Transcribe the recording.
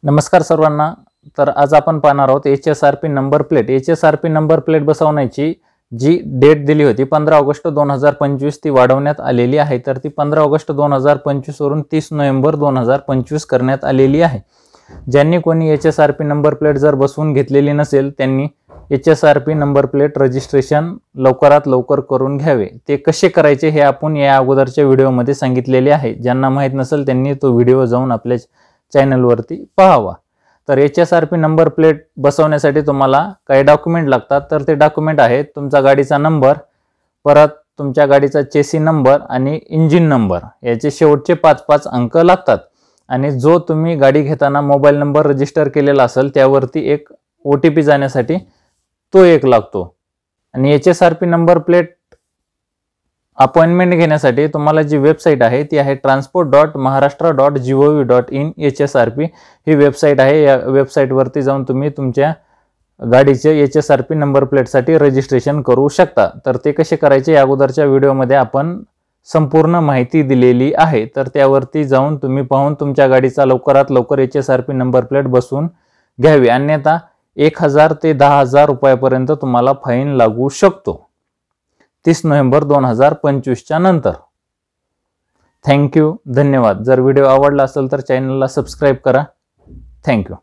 नमस्कार सर्वांना। तर आज आपण पाहणार आहोत HSRP number plate. HSRP number plate बसवण्याची जी डेट दिली होती 15 ऑगस्ट 2025 ती वाढवण्यात आलेली आहे। तर ती 15 ऑगस्ट 2025 वरून 30 नोव्हेंबर 2025 करण्यात आलेली आहे। ज्यांनी कोणी HSRP नंबर प्लेट जर बसवून घेतलेली नसेल त्यांनी HSRP नंबर प्लेट रजिस्ट्रेशन लवकरात लवकर करून घ्यावे। ते कसे करायचे हे आपण या अगोदरच्या व्हिडिओमध्ये सांगितलेले आहे। ज्यांना माहित नसेल त्यांनी तो व्हिडिओ जाऊन आपल्या चॅनल वरती पाहावा। तर HSRP नंबर प्लेट बसवण्यासाठी तुम्हाला काही डॉक्युमेंट लागतात। तर ते डॉक्युमेंट आहेत तुमचा गाडीचा नंबर, परत तुमच्या गाडीचा चेसी नंबर आणि इंजिन नंबर, याचे शेवटचे 5-5 अंक लागतात। आणि जो तुम्ही गाडी घेताना मोबाईल नंबर रजिस्टर केलेला असेल त्यावरती एक OTP जाण्यासाठी तो एक लागतो। आणि HSRP नंबर प्लेट अपॉइंटमेंट घेण्यासाठी तुम्हाला जी वेबसाईट आहे ती आहे transport.maharashtra.gov.in। HSRP ही वेबसाईट आहे। या वेबसाईट वरती जाऊन तुम्ही तुमच्या गाडीचे HSRP नंबर प्लेट साठी रजिस्ट्रेशन करू शकता। तर ते कसे करायचे या अगोदरच्या व्हिडिओमध्ये आपण संपूर्ण माहिती दिलेली आहे। तर त्यावरती जाऊन तुम्ही पाहून तुमच्या गाडीचा लवकरात लवकर HSRP नंबर प्लेट बसवून घ्यावी, अन्यथा 1000 ते 10000 रुपयापर्यंत तुम्हाला फाईन लागू शकतो 30 नोव्हेंबर 2025 च्या नंतर। थँक यू, धन्यवाद। जर व्हिडिओ आवडला असेल तर चॅनलला सबस्क्राइब करा। Thank you.